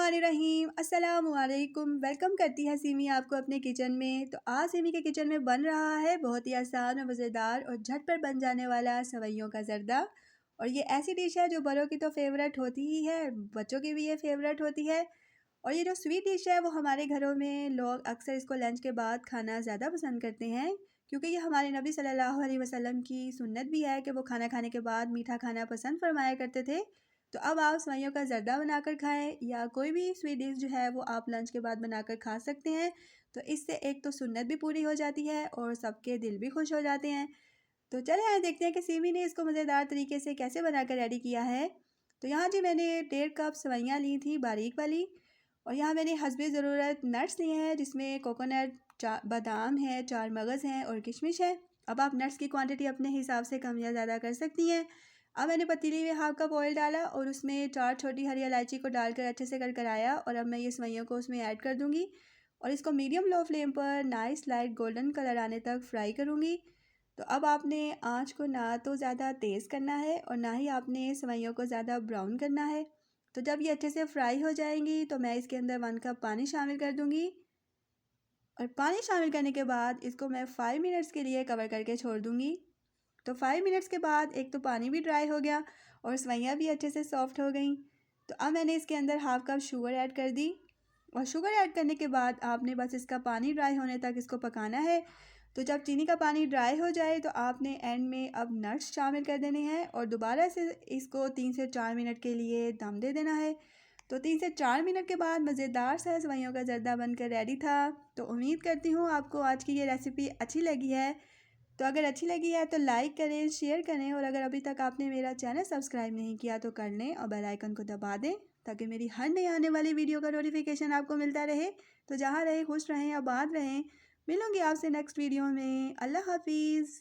बिस्मिल्लाहिर्रहमानिर्रहीम। अस्सलामु अलैकुम। वेलकम करती है सीमी आपको अपने किचन में। तो आज सीमी के किचन में बन रहा है बहुत ही आसान और मज़ेदार और झटपट बन जाने वाला सेवइयों का ज़र्दा। और ये ऐसी डिश है जो बड़ों की तो फेवरेट होती ही है, बच्चों की भी ये फेवरेट होती है। और ये जो स्वीट डिश है वो हमारे घरों में लोग अक्सर इसको लंच के बाद खाना ज़्यादा पसंद करते हैं, क्योंकि ये हमारे नबी सल्लल्लाहु अलैहि वसल्लम की सुन्नत भी है कि वो खाना खाने के बाद मीठा खाना पसंद फरमाया करते थे। तो अब आप सेवइयों का ज़र्दा बनाकर खाएं या कोई भी स्वीट डिश जो है वो आप लंच के बाद बनाकर खा सकते हैं। तो इससे एक तो सुन्नत भी पूरी हो जाती है और सबके दिल भी खुश हो जाते हैं। तो चले आए देखते हैं कि सीमी ने इसको मज़ेदार तरीके से कैसे बनाकर रेडी किया है। तो यहाँ जी मैंने 1.5 कप सेवइयाँ ली थी बारीक वाली, और यहाँ मैंने हस्बे ज़रूरत नट्स लिए हैं, जिसमें कोकोनट, बादाम है, 4 मगज़ हैं और किशमिश है। अब आप नट्स की क्वांटिटी अपने हिसाब से कम या ज़्यादा कर सकती हैं। अब मैंने पतीली में 1/2 कप ऑयल डाला और उसमें 4 छोटी हरी इलायची को डालकर अच्छे से करकराया, और अब मैं ये सेवइयों को उसमें ऐड कर दूँगी और इसको मीडियम लो फ्लेम पर नाइस लाइट गोल्डन कलर आने तक फ्राई करूँगी। तो अब आपने आँच को ना तो ज़्यादा तेज़ करना है और ना ही आपने सेवइयों को ज़्यादा ब्राउन करना है। तो जब ये अच्छे से फ्राई हो जाएंगी तो मैं इसके अंदर 1 कप पानी शामिल कर दूँगी, और पानी शामिल करने के बाद इसको मैं 5 मिनट्स के लिए कवर करके छोड़ दूँगी। तो 5 मिनट्स के बाद एक तो पानी भी ड्राई हो गया और सेवइयाँ भी अच्छे से सॉफ्ट हो गई। तो अब मैंने इसके अंदर 1/2 कप शुगर ऐड कर दी, और शुगर ऐड करने के बाद आपने बस इसका पानी ड्राई होने तक इसको पकाना है। तो जब चीनी का पानी ड्राई हो जाए तो आपने एंड में अब नट्स शामिल कर देने हैं और दोबारा से इसको 3 से 4 मिनट के लिए दम दे देना है। तो 3 से 4 मिनट के बाद मज़ेदार सा सेवइयों का ज़र्दा बनकर रेडी था। तो उम्मीद करती हूँ आपको आज की ये रेसिपी अच्छी लगी है। तो अगर अच्छी लगी है तो लाइक करें, शेयर करें, और अगर अभी तक आपने मेरा चैनल सब्सक्राइब नहीं किया तो कर लें और बेल आइकन को दबा दें, ताकि मेरी हर नई आने वाली वीडियो का नोटिफिकेशन आपको मिलता रहे। तो जहाँ रहें खुश रहें, आबाद रहें। मिलूंगी आपसे नेक्स्ट वीडियो में। अल्लाह हाफिज़।